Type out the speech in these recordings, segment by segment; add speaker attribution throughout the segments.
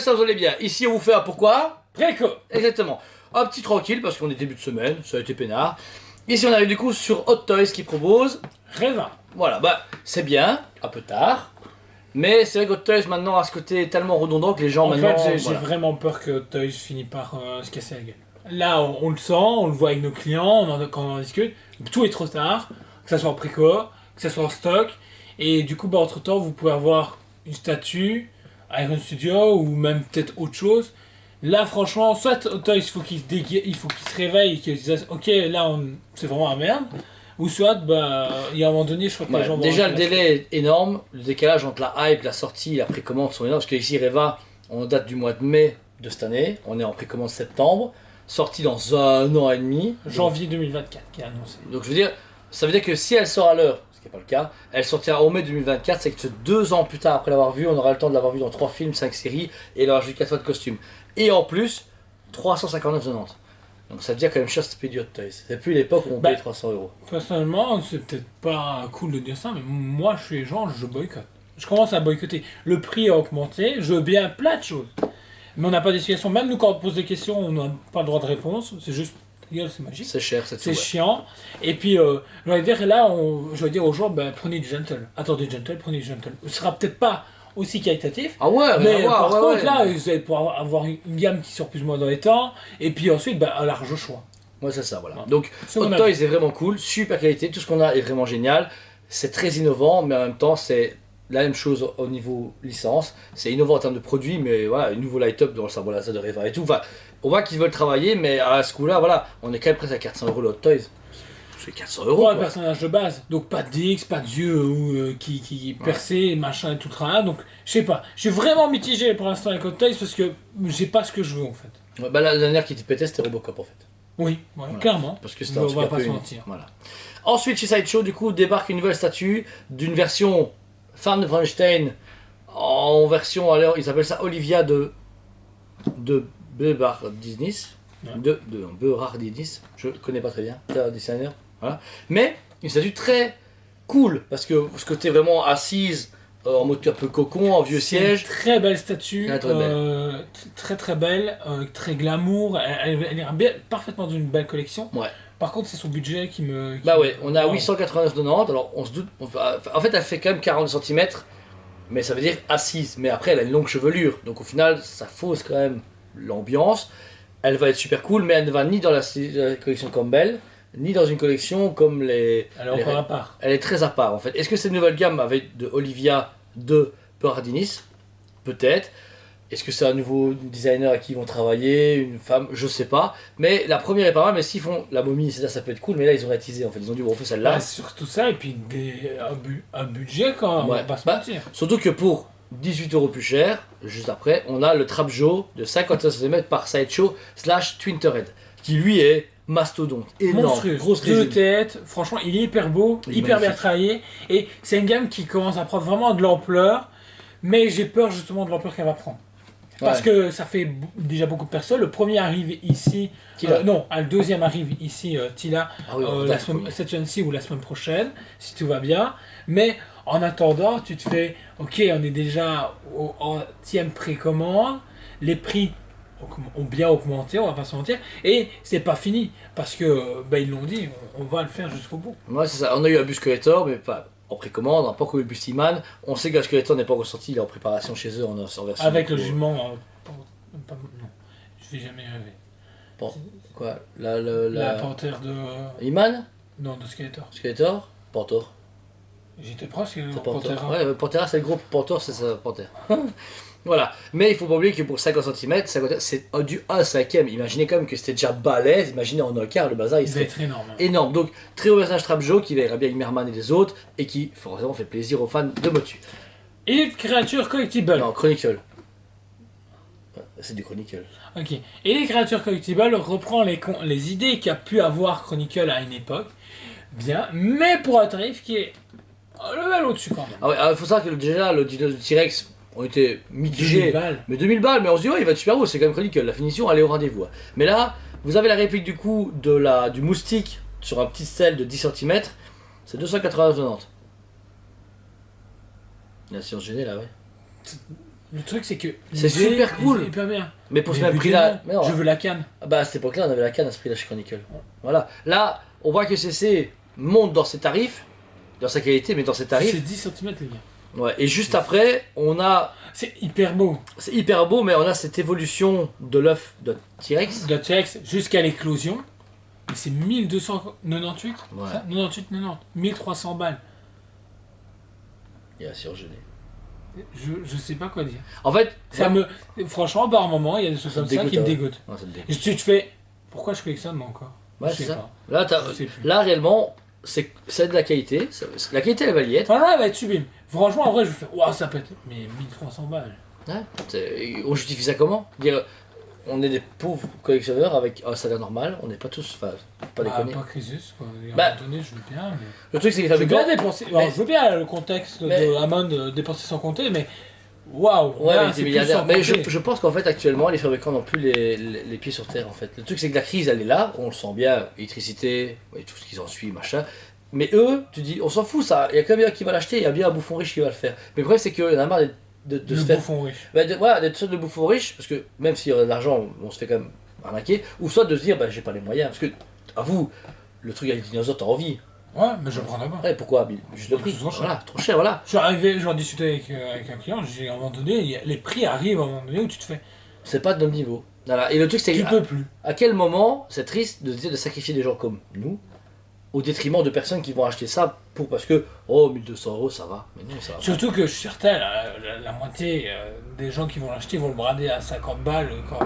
Speaker 1: ça vous allez bien. Ici on vous fait un pourquoi.
Speaker 2: Préco.
Speaker 1: Exactement. Un petit tranquille parce qu'on est début de semaine, ça a été peinard. Ici on arrive du coup sur Hot Toys qui propose.
Speaker 2: Reva.
Speaker 1: Voilà, bah c'est bien, un peu tard. Mais c'est vrai que Hot Toys maintenant a ce côté tellement redondant que les gens
Speaker 2: En
Speaker 1: maintenant.
Speaker 2: fait, j'ai
Speaker 1: voilà.
Speaker 2: vraiment peur que Toys finisse par se casser la gueule. Là, on le sent, on le voit avec nos clients, quand on en discute. Tout est trop tard, que ça soit en préco, que ça soit en stock. Et du coup, entre temps, vous pouvez avoir une statue, Iron Studio ou même peut-être autre chose. Là, franchement, soit Toys, il faut qu'il se réveille, qu'il se dise ok, là, c'est vraiment la merde. Ou soit, bah, il y a un moment donné, je crois que les gens vont.
Speaker 1: Déjà, le délai est énorme. Le décalage entre la hype, la sortie et la précommande sont énormes. Parce que ici, Reva, on date du mois de mai de cette année. On est en précommande septembre. Sortie dans 1 an et demi.
Speaker 2: Janvier 2024 qui est annoncé.
Speaker 1: Donc, je veux dire, ça veut dire que si elle sort à l'heure, ce qui n'est pas le cas, elle sortira au mai 2024. C'est que 2 ans plus tard, après l'avoir vue, on aura le temps de l'avoir vue dans 3 films, 5 séries. Et elle aura juste 4 fois de costume. Et en plus, 359,90. Donc ça veut dire quand même cher ce pays du Hot Toys. C'est plus l'époque où on paye 300 €.
Speaker 2: Personnellement, c'est peut-être pas cool de dire ça, mais moi je suis les gens, je boycotte. Je commence à boycotter. Le prix a augmenté, je veux bien plein de choses. Mais on n'a pas d'explication. Même nous, quand on pose des questions, on n'a pas le droit de réponse. C'est juste, regarde, c'est magique.
Speaker 1: C'est cher,
Speaker 2: C'est chiant. Et puis, je vais dire, là, je vais dire aux gens, ben, prenez du gentle. Attendez, gentle, prenez du gentle. Ce sera peut-être pas aussi qualitatif.
Speaker 1: Ah ouais,
Speaker 2: mais par contre, là,
Speaker 1: ouais.
Speaker 2: vous allez pouvoir avoir une gamme qui sort plus ou moins dans les temps. Et puis ensuite, ben, un large choix.
Speaker 1: Ouais, c'est ça, voilà.
Speaker 2: Ouais.
Speaker 1: Donc, Hot Toys est vraiment cool, super qualité, tout ce qu'on a est vraiment génial. C'est très innovant, mais en même temps, c'est la même chose au niveau licence. C'est innovant en termes de produits, mais voilà, un nouveau light-up dans le sabre laser de Reva et tout. Enfin, on voit qu'ils veulent travailler, mais à ce coup-là, voilà, on est quand même presque à 400 € le Hot Toys. C'est 400 €.
Speaker 2: Pour un personnage de base. Donc, pas d'X, pas d'yeux qui percé, machin et tout le travail. Donc, je sais pas. Je suis vraiment mitigé pour l'instant avec Hot Toys parce que j'ai pas ce que je veux en fait.
Speaker 1: Ouais, bah, la dernière qui était pété, c'était Robocop en fait.
Speaker 2: Oui, voilà. Clairement.
Speaker 1: Parce que c'était
Speaker 2: on
Speaker 1: un truc
Speaker 2: va
Speaker 1: un
Speaker 2: pas
Speaker 1: peu
Speaker 2: se
Speaker 1: unique.
Speaker 2: mentir.
Speaker 1: Voilà. Ensuite, chez Sideshow, du coup, débarque une nouvelle statue d'une version Fan de Frankenstein en version, alors ils appellent ça Olivia de Beubardinis.
Speaker 2: Ouais.
Speaker 1: De Beubardinis. Je connais pas très bien, c'est un designer. Voilà. Mais une statue très cool parce que ce côté vraiment assise en mode un peu cocon, en vieux siège.
Speaker 2: Très belle statue,
Speaker 1: Très belle.
Speaker 2: très belle, très glamour. Elle est parfaitement d'une belle collection.
Speaker 1: Ouais.
Speaker 2: Par contre, c'est son budget qui me.
Speaker 1: Bah ouais, on a 889,90. Alors on se doute. En fait, elle fait quand même 40 cm, mais ça veut dire assise. Mais après, elle a une longue chevelure, donc au final, ça fausse quand même l'ambiance. Elle va être super cool, mais elle ne va ni dans la collection Campbell, ni dans une collection comme les.
Speaker 2: Elle est encore à part.
Speaker 1: Elle est très à part en fait. Est-ce que cette nouvelle gamme avec de Olivia de Paradinis? Peut-être. Est-ce que c'est un nouveau designer à qui ils vont travailler, une femme, je sais pas. Mais la première est pas mal, mais s'ils font la momie, ça peut être cool. Mais là, ils ont réalisé en fait. Ils ont dit, bon, on fait celle-là.
Speaker 2: Bah, surtout ça, et puis un budget quand même,
Speaker 1: Ouais.
Speaker 2: on va pas se
Speaker 1: Bah,
Speaker 2: mentir.
Speaker 1: Surtout que pour 18 € plus cher, juste après, on a le Trap Joe de 55 cm par Sideshow / Twinterhead, qui lui est mastodonte, énorme,
Speaker 2: Monstrueux,
Speaker 1: grosse
Speaker 2: deux
Speaker 1: résine.
Speaker 2: têtes, franchement il est hyper beau,
Speaker 1: Il est
Speaker 2: hyper bien
Speaker 1: magnifique.
Speaker 2: travaillé, et c'est une gamme qui commence à prendre vraiment de l'ampleur, mais j'ai peur justement de l'ampleur qu'elle va prendre. Parce
Speaker 1: Ouais.
Speaker 2: que ça fait déjà beaucoup de personnes, le premier arrive ici,
Speaker 1: Tila.
Speaker 2: le deuxième arrive ici, Tila,
Speaker 1: Ah oui, on date, oui.
Speaker 2: cette semaine-ci ou la semaine prochaine, si tout va bien, mais en attendant, tu te fais, ok, on est déjà au 10e précommande, les prix ont bien augmenté, on va pas se mentir, et c'est pas fini, parce que ils l'ont dit, on va le faire jusqu'au bout.
Speaker 1: Ouais, c'est ça. On a eu un Busculator, mais pas en précommande, on n'a pas encore eu le Bustiman. On sait que Busculator n'est pas encore sorti, il est en préparation chez eux en version.
Speaker 2: Avec le
Speaker 1: du coup,
Speaker 2: jugement, non, je vais jamais rêver.
Speaker 1: Bon, quoi
Speaker 2: La panthère de...
Speaker 1: Iman
Speaker 2: non, de Skeletor.
Speaker 1: Skeletor Pantor.
Speaker 2: J'étais proche,
Speaker 1: C'est
Speaker 2: c'est
Speaker 1: Pantor.
Speaker 2: Panthère.
Speaker 1: Ouais, Panthera c'est le gros, Pantor c'est sa panthère. Voilà. Mais il faut pas oublier que pour 50 cm, c'est du 1/5. Imaginez quand même que c'était déjà balèze. Imaginez en un quart, le bazar il
Speaker 2: Il va
Speaker 1: serait
Speaker 2: être énorme.
Speaker 1: énorme. Donc, très haut personnage Trap Joe qui verra bien avec Merman et les autres et qui forcément fait plaisir aux fans de Motu.
Speaker 2: Elite Créature Collectible.
Speaker 1: Non, Chronicle. C'est du Chronicle.
Speaker 2: Ok. Elite Créature Collectible reprend les idées qu'a pu avoir Chronicle à une époque. Bien, mais pour un tarif qui est un level au-dessus quand même.
Speaker 1: Ah ouais, faut savoir que déjà le dino de T-Rex ont été
Speaker 2: 2000
Speaker 1: mitigés.
Speaker 2: balles.
Speaker 1: Mais 2000 balles, mais on se dit ouais, il va être super beau, c'est quand même Chronicle. La finition, elle est au rendez-vous. Hein. Mais là, vous avez la réplique du coup du moustique sur un petit sel de 10 cm. C'est 289,90. La science gênée là, ouais.
Speaker 2: Le truc, c'est que.
Speaker 1: C'est
Speaker 2: l'idée,
Speaker 1: super cool.
Speaker 2: C'est hyper bien.
Speaker 1: Mais pour ce
Speaker 2: Mais
Speaker 1: même
Speaker 2: budget,
Speaker 1: prix-là.
Speaker 2: non. Je veux la canne.
Speaker 1: Bah à cette époque-là, on avait la canne à ce prix-là chez Chronicle. Voilà. Là, on voit que CC monte dans ses tarifs, dans sa qualité, mais dans ses
Speaker 2: C'est
Speaker 1: tarifs.
Speaker 2: 10 cm, les gars.
Speaker 1: Ouais. Et juste après, on a.
Speaker 2: C'est hyper beau.
Speaker 1: C'est hyper beau, mais on a cette évolution de l'œuf de T-Rex.
Speaker 2: Le T-Rex jusqu'à l'éclosion. Et c'est 1298.
Speaker 1: Ouais.
Speaker 2: Ça 98, 90. 1300 balles.
Speaker 1: Il a surgelé.
Speaker 2: Je sais pas quoi dire.
Speaker 1: En fait,
Speaker 2: Ça me. Franchement, par moment, il y a des choses
Speaker 1: Ça
Speaker 2: comme
Speaker 1: te
Speaker 2: ça qui me
Speaker 1: dégoûte,
Speaker 2: dégoûtent.
Speaker 1: ouais, ça te dégoûte.
Speaker 2: Et tu te fais. Pourquoi je collectionne moi encore?
Speaker 1: Ouais,
Speaker 2: Je
Speaker 1: c'est
Speaker 2: sais
Speaker 1: ça.
Speaker 2: pas.
Speaker 1: Là,
Speaker 2: Je sais plus.
Speaker 1: là, réellement, c'est de la qualité. La qualité, elle va y être.
Speaker 2: Franchement, elle va être sublime. Franchement, en vrai, je fais. Waouh, ça peut être. Mais 1300 balles.
Speaker 1: Ouais. On justifie ça comment? Dire, on est des pauvres collectionneurs avec un salaire normal, on n'est pas tous. Enfin, pas déconner.
Speaker 2: Pas Crisus, quoi. À un
Speaker 1: Bah,
Speaker 2: moment donné, je veux bien, mais.
Speaker 1: Le truc, c'est que les
Speaker 2: Je veux bien
Speaker 1: fabricants.
Speaker 2: dépenser.
Speaker 1: Mais-
Speaker 2: Alors, je veux bien le contexte
Speaker 1: Mais-
Speaker 2: de Hammond dépenser sans compter, mais. Waouh!
Speaker 1: Ouais,
Speaker 2: là,
Speaker 1: mais
Speaker 2: c'est
Speaker 1: des
Speaker 2: plus
Speaker 1: milliardaires.
Speaker 2: sans
Speaker 1: Mais
Speaker 2: compter.
Speaker 1: je pense qu'en fait, actuellement, les fabricants n'ont plus les pieds sur terre, en fait. Le truc, c'est que la crise, elle est là, on le sent bien, électricité, et tout ce qui s'en suit, machin. Mais eux, tu dis, on s'en fout, ça. Il y a combien qui va l'acheter, il y a bien un bouffon riche qui va le faire. Mais le problème, c'est qu'il y en a marre de
Speaker 2: Le
Speaker 1: se faire.
Speaker 2: bouffon riche.
Speaker 1: Bah, voilà, d'être soit de bouffons riches, parce que même s'il y a de l'argent, on se fait quand même arnaquer, ou soit de se dire, bah, j'ai pas les moyens. Parce que, à vous, le truc avec les dinosaures, t'as envie.
Speaker 2: Ouais, mais je le prendrais pas.
Speaker 1: Ouais, pourquoi? Juste le prix.
Speaker 2: Trop cher.
Speaker 1: Voilà, trop cher, voilà.
Speaker 2: Je suis arrivé, j'en discutais avec un client, j'ai à un moment donné, les prix arrivent à un moment donné où tu te fais.
Speaker 1: C'est pas de notre niveau. Voilà. Et le truc, c'est
Speaker 2: Tu
Speaker 1: que,
Speaker 2: peux plus.
Speaker 1: à quel moment c'est triste de se dire de sacrifier des gens comme nous au détriment de personnes qui vont acheter ça parce que oh 1200 € ça va, mais non ça va.
Speaker 2: Surtout que je suis certain, la moitié des gens qui vont l'acheter vont le brader à 50 balles quand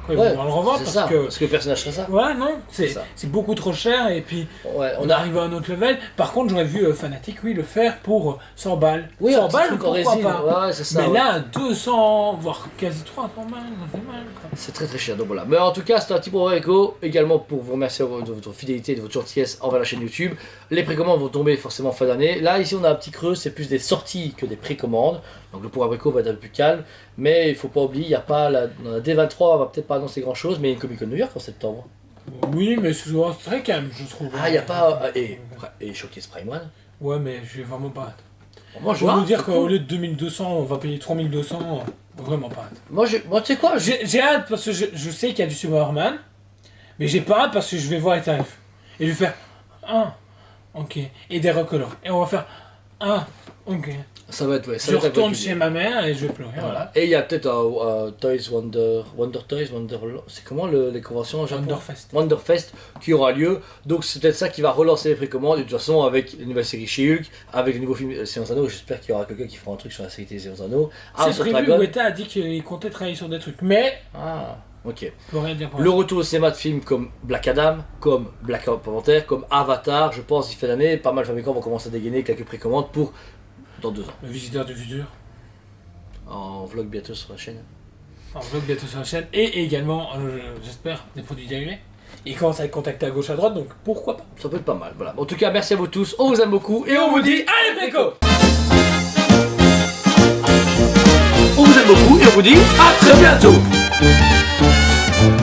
Speaker 2: ils
Speaker 1: Ouais,
Speaker 2: vont le revendre
Speaker 1: c'est
Speaker 2: parce
Speaker 1: ça,
Speaker 2: que.
Speaker 1: parce que personne n'achèterait ça.
Speaker 2: Ouais, non,
Speaker 1: C'est ça.
Speaker 2: c'est beaucoup trop cher et puis
Speaker 1: Ouais,
Speaker 2: on arrive à un autre level. Par contre, j'aurais vu Fanatic, oui, le faire pour 100 balles.
Speaker 1: oui,
Speaker 2: 100
Speaker 1: un petit
Speaker 2: balles,
Speaker 1: truc en
Speaker 2: pourquoi
Speaker 1: résine.
Speaker 2: pas.
Speaker 1: Ouais, c'est ça.
Speaker 2: Mais
Speaker 1: ouais.
Speaker 2: là, 200, voire quasi 300 balles, ça fait mal. Quoi.
Speaker 1: C'est très très cher, donc voilà. Mais en tout cas, c'était un petit pour Echo, également pour vous remercier de votre fidélité, de votre gentillesse envers la chaîne YouTube. Les précommandes vont tomber forcément fin d'année. Là, ici, on a un petit creux, c'est plus des sorties que des précommandes. Donc le pour Echo va être un peu plus calme. Mais il faut pas oublier, il n'y a pas la D23, on va peut-être pas annoncer grand chose, mais il y a une Comic Con New York en septembre.
Speaker 2: Oui, mais c'est très calme, je trouve.
Speaker 1: Ah, il n'y a pas. Et Showcase Prime One.
Speaker 2: Ouais, mais je vais vraiment pas hâte.
Speaker 1: Moi,
Speaker 2: Je vais vous dire
Speaker 1: c'est
Speaker 2: qu'au
Speaker 1: cool.
Speaker 2: lieu de 2200, on va payer 3200. Vraiment pas hâte.
Speaker 1: Moi, tu sais quoi,
Speaker 2: J'ai hâte parce que je sais qu'il y a du Superman, mais j'ai pas hâte parce que je vais voir les tarifs. Et je vais faire ok. Et des recolores. Et on va faire ok.
Speaker 1: ça va être, ouais, ça
Speaker 2: Je
Speaker 1: va être
Speaker 2: retourne
Speaker 1: un peu
Speaker 2: chez ma mère et je vais pleurer.
Speaker 1: Voilà. Et il y a peut-être un Toys Wonder Toys, c'est comment les conventions en Japon?
Speaker 2: Wonderfest.
Speaker 1: Wonderfest qui aura lieu. Donc c'est peut-être ça qui va relancer les précommandes. Et de toute façon, avec les nouvelles séries chez Hulk, avec le nouveau film Seigneur des Anneaux, j'espère qu'il y aura quelqu'un qui fera un truc sur la série des Seigneur des Anneaux.
Speaker 2: C'est
Speaker 1: House of
Speaker 2: prévu,
Speaker 1: Dragon.
Speaker 2: Weta a dit qu'il comptait travailler sur des trucs, mais
Speaker 1: Ah, ok.
Speaker 2: je peux rien dire pour
Speaker 1: Le
Speaker 2: l'instant.
Speaker 1: retour au cinéma de films comme Black Adam, comme Black Panther, comme Avatar, je pense d'ici fin d'année, pas mal de fabricants vont commencer à dégainer quelques précommandes pour dans 2 ans.
Speaker 2: Le visiteur du futur.
Speaker 1: En vlog bientôt sur la chaîne.
Speaker 2: En vlog bientôt sur la chaîne. Et également, j'espère, des produits dérivés. Il commence à être contacté à gauche à droite, donc pourquoi pas.
Speaker 1: Ça peut être pas mal, voilà. En tout cas, merci à vous tous, on vous aime beaucoup et on vous dit
Speaker 2: allez, Préco!
Speaker 1: on vous aime beaucoup et on vous dit à très bientôt.